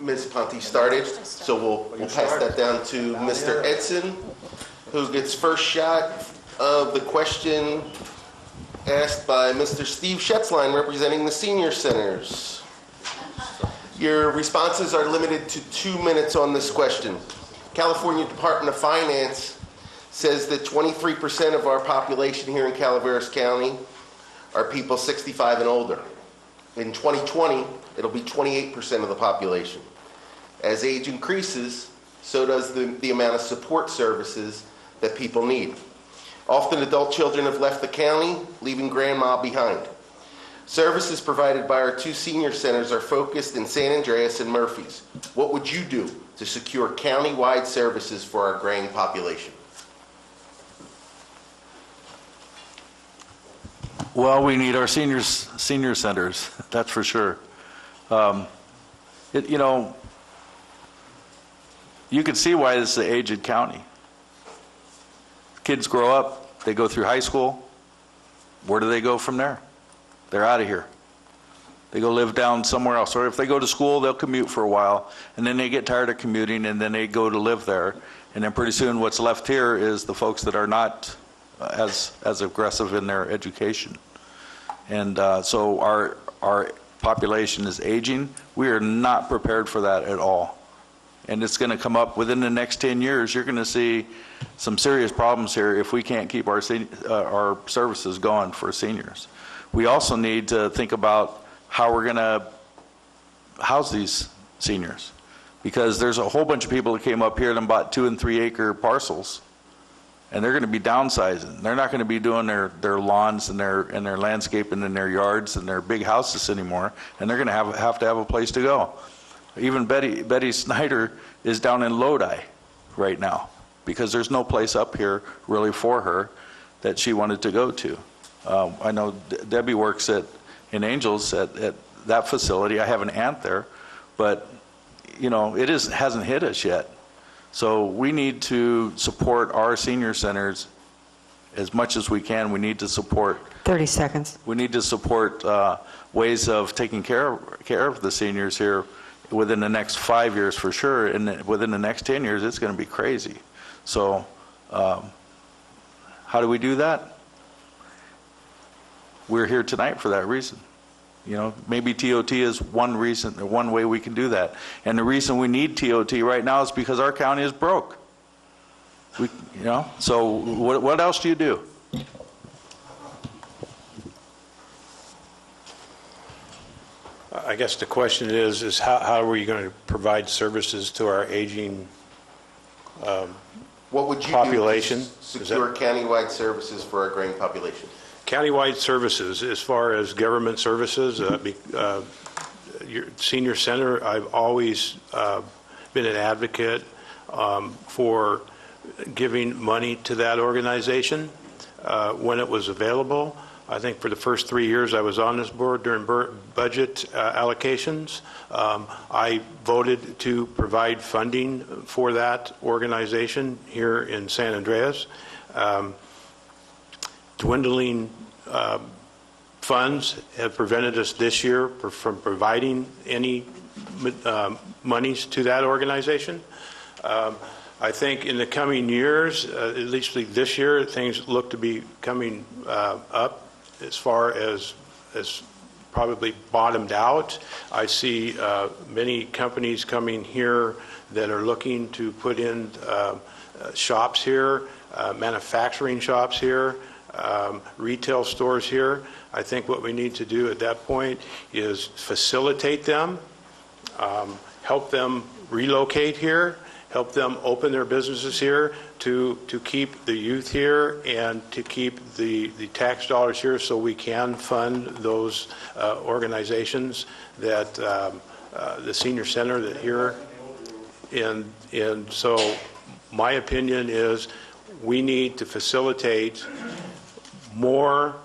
Ms. Ponte started, so we'll pass that down to Mr. Edson, who gets first shot of the question asked by Mr. Steve Schetzline, representing the senior centers. Your responses are limited to 2 minutes on this question. California Department of Finance says that 23% of our population here in Calaveras County are people 65 and older. In 2020, it'll be 28% of the population. As age increases, so does the amount of support services that people need. Often adult children have left the county, leaving grandma behind. Services provided by our 2 senior centers are focused in San Andreas and Murphy's. What would you do to secure county-wide services for our graying population? Well, we need our senior centers, that's for sure. You know, you can see why this is an aged county. Kids grow up, they go through high school. Where do they go from there? They're out of here. They go live down somewhere else. Or if they go to school, they'll commute for a while, and then they get tired of commuting, and then they go to live there. And then pretty soon what's left here is the folks that are not as aggressive in their education. And so our population is aging. We are not prepared for that at all. And it's going to come up within the next 10 years. You're going to see some serious problems here if we can't keep our services going for seniors. We also need to think about how we're going to house these seniors, because there's a whole bunch of people that came up here and bought 2 and 3 acre parcels, and they're going to be downsizing. They're not going to be doing their lawns and their landscaping in their yards and their big houses anymore, and they're going to have to have a place to go. Even Betty Snyder is down in Lodi right now because there's no place up here really for her that she wanted to go to. I know Debbie works in Angels at that facility. I have an aunt there, but you know, it hasn't hit us yet. So we need to support our senior centers as much as we can. We need to support 30 seconds. We need to support ways of taking care of the seniors here within the next 5 years for sure, and within the next 10 years it's going to be crazy. So how do we do that? We're here tonight for that reason. You know, maybe TOT is one reason, or one way we can do that. And the reason we need TOT right now is because our county is broke. You know, so what else do you do? I guess the question is how are we going to provide services to our aging What would you population? do to secure countywide services for our graying population? Countywide services, as far as government services, your senior center, I've always been an advocate for giving money to that organization when it was available. I think for the first 3 years I was on this board during budget allocations, I voted to provide funding for that organization here in San Andreas. Dwindling funds have prevented us this year from providing any monies to that organization. I think in the coming years, at least this year, things look to be coming up as far as probably bottomed out. I see many companies coming here that are looking to put in shops here, manufacturing shops here, retail stores here. I think what we need to do at that point is facilitate them, help them relocate here, help them open their businesses here to keep the youth here and to keep the tax dollars here so we can fund those organizations that the senior center that here. And so my opinion is we need to facilitate more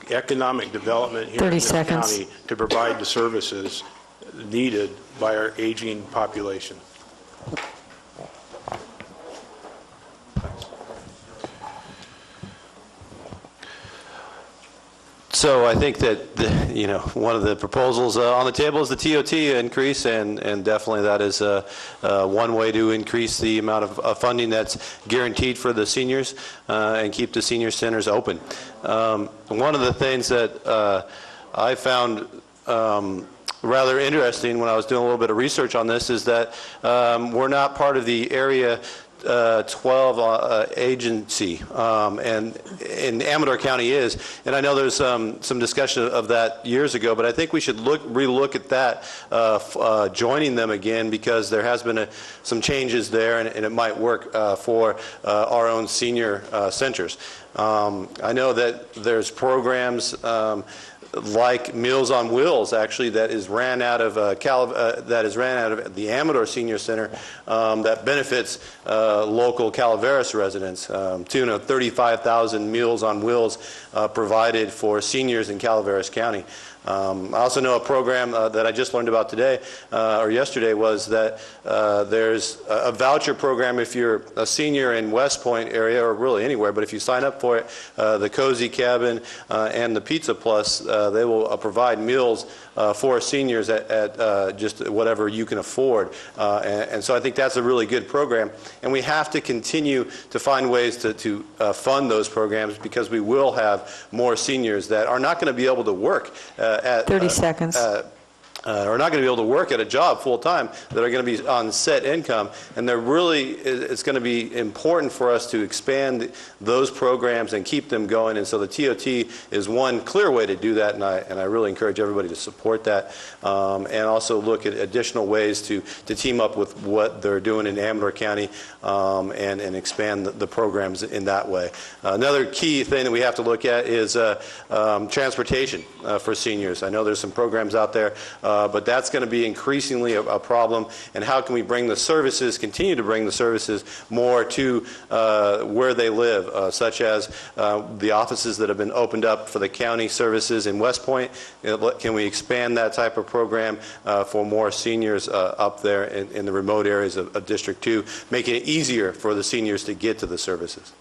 economic development here in this county to provide the services needed by our aging population. So I think that, one of the proposals on the table is the TOT increase, and definitely that is one way to increase the amount of funding that's guaranteed for the seniors and keep the senior centers open. One of the things that I found rather interesting when I was doing a little bit of research on this is that we're not part of the Area 12 agency, and in Amador County is, and I know there's some discussion of that years ago, but I think we should relook at that, joining them again, because there has been some changes there, and it might work for our own senior centers. I know that there's programs like Meals on Wheels, actually, that is ran out of the Amador Senior Center, that benefits local Calaveras residents. Tune of 35,000 Meals on Wheels provided for seniors in Calaveras County. I also know a program that I just learned about today or yesterday was that there's a voucher program if you're a senior in West Point area, or really anywhere, but if you sign up for it, the Cozy Cabin and the Pizza Plus, they will provide meals for seniors at just whatever you can afford. And so I think that's a really good program. And we have to continue to find ways to fund those programs, because we will have more seniors that are not going to be able to work at 30 seconds. Are not going to be able to work at a job full time, that are going to be on set income, and it's going to be important for us to expand those programs and keep them going. And so the TOT is one clear way to do that, and I really encourage everybody to support that, and also look at additional ways to team up with what they're doing in Amador County, and expand the programs in that way. Another key thing that we have to look at is transportation for seniors. I know there's some programs out there, but that's going to be increasingly a problem. And how can we continue to bring the services more to where they live, such as the offices that have been opened up for the county services in West Point? Can we expand that type of program for more seniors up there in the remote areas of District 2, making it easier for the seniors to get to the services?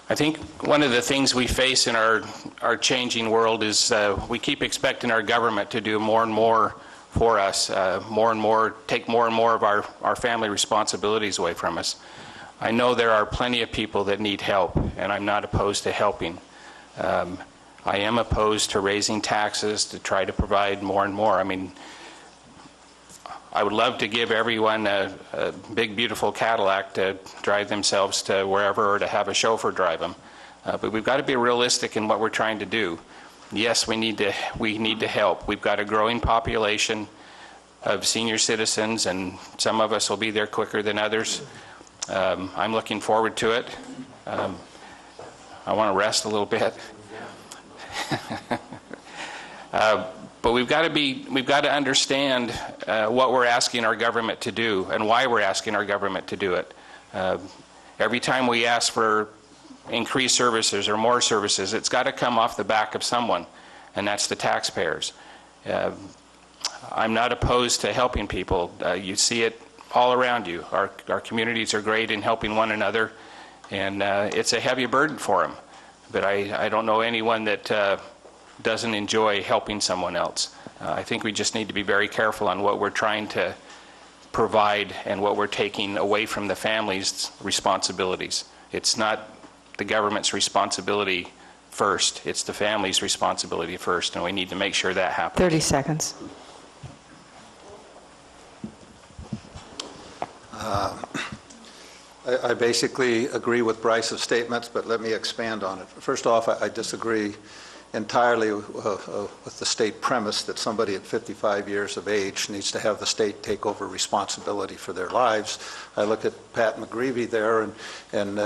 I think one of the things we face in our changing world is we keep expecting our government to do more and more for us, take more and more of our family responsibilities away from us. I know there are plenty of people that need help, and I'm not opposed to helping. I am opposed to raising taxes to try to provide more and more. I mean, I would love to give everyone a big, beautiful Cadillac to drive themselves to wherever, or to have a chauffeur drive them. But we've got to be realistic in what we're trying to do. Yes, we need to help. We've got a growing population of senior citizens, and some of us will be there quicker than others. I'm looking forward to it. I want to rest a little bit. But we've got to understand what we're asking our government to do and why we're asking our government to do it. Every time we ask for increased services or more services, it's got to come off the back of someone, and that's the taxpayers. I'm not opposed to helping people. You see it all around you. Our communities are great in helping one another, and it's a heavy burden for them. But I don't know anyone that doesn't enjoy helping someone else. I think we just need to be very careful on what we're trying to provide and what we're taking away from the family's responsibilities. It's not the government's responsibility first, it's the family's responsibility first, and we need to make sure that happens. 30 seconds. I basically agree with Bryce's statements, but let me expand on it. First off, I disagree entirely with the state premise that somebody at 55 years of age needs to have the state take over responsibility for their lives. I look at Pat McGreevy there, and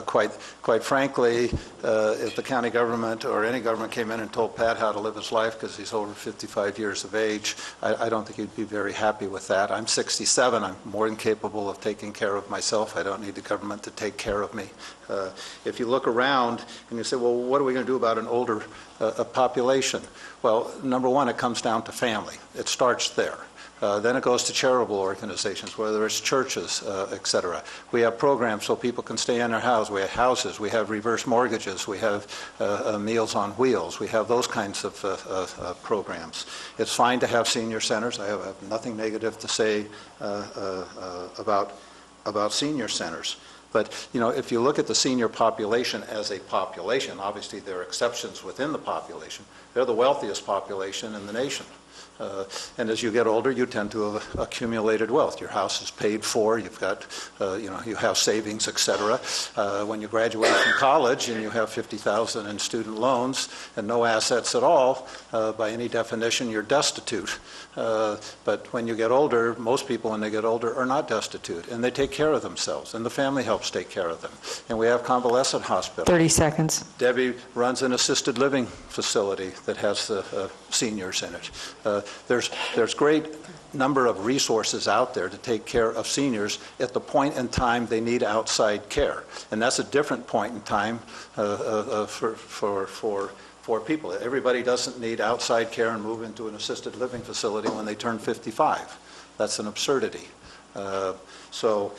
quite frankly, if the county government or any government came in and told Pat how to live his life because he's over 55 years of age, I don't think he'd be very happy with that. I'm 67. I'm more than capable of taking care of myself. I don't need the government to take care of me. If you look around and you say, well, what are we going to do about an older population? Well, number one, it comes down to family. It starts there. Then it goes to charitable organizations, whether it's churches, et cetera. We have programs so people can stay in their house. We have houses. We have reverse mortgages. We have Meals on Wheels. We have those kinds of programs. It's fine to have senior centers. I have nothing negative to say about senior centers. But, you know, if you look at the senior population as a population, obviously there are exceptions within the population. They're the wealthiest population in the nation. And as you get older, you tend to have accumulated wealth. Your house is paid for. You've got, you have savings, et cetera. When you graduate from college and you have $50,000 in student loans and no assets at all, by any definition, you're destitute. But when you get older, most people when they get older are not destitute, and they take care of themselves, and the family helps take care of them. And we have convalescent hospitals. 30 seconds. Debbie runs an assisted living facility that has seniors in it. There's great number of resources out there to take care of seniors at the point in time they need outside care, and that's a different point in time for people. Everybody doesn't need outside care and move into an assisted living facility when they turn 55. That's an absurdity. So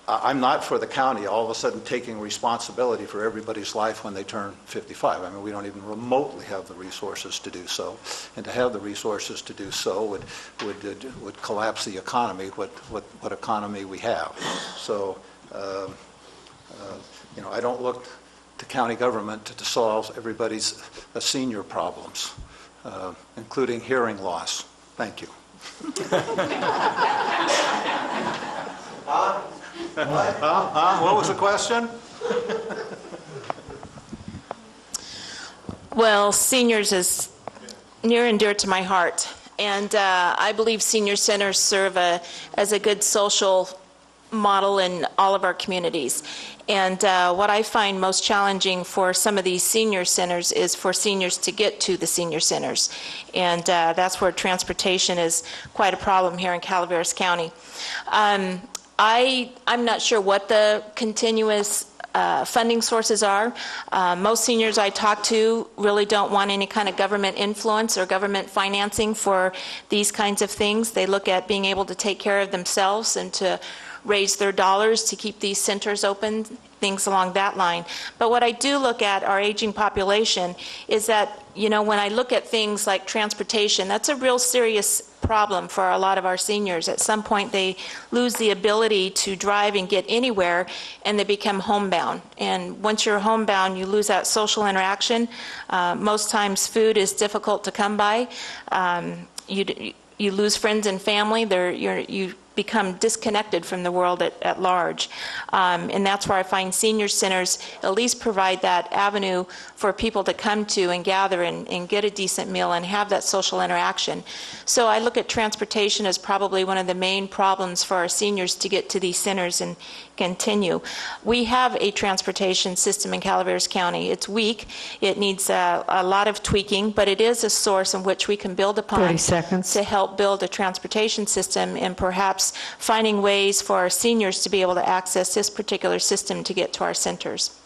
I'm not for the county all of a sudden taking responsibility for everybody's life when they turn 55. I mean, we don't even remotely have the resources to do so. And to have the resources to do so would collapse the economy, what economy we have. So, I don't look to county government to solve everybody's senior problems, including hearing loss. Thank you. What was the question? Well, seniors is near and dear to my heart, and I believe senior centers serve as a good social model in all of our communities. And what I find most challenging for some of these senior centers is for seniors to get to the senior centers. And that's where transportation is quite a problem here in Calaveras County. I'm not sure what the continuous funding sources are. Most seniors I talk to really don't want any kind of government influence or government financing for these kinds of things. They look at being able to take care of themselves and to raise their dollars to keep these centers open, things along that line. But what I do look at our aging population is that, when I look at things like transportation, that's a real serious problem for a lot of our seniors. At some point they lose the ability to drive and get anywhere, and they become homebound. And once you're homebound, you lose that social interaction. Most times food is difficult to come by. You lose friends and family. You become disconnected from the world at large. And that's where I find senior centers at least provide that avenue for people to come to and gather and get a decent meal and have that social interaction. So I look at transportation as probably one of the main problems for our seniors to get to these centers and continue. We have a transportation system in Calaveras County. It's weak. It needs a lot of tweaking, but it is a source in which we can build upon 30 seconds. to help build a transportation system, and perhaps finding ways for our seniors to be able to access this particular system to get to our centers.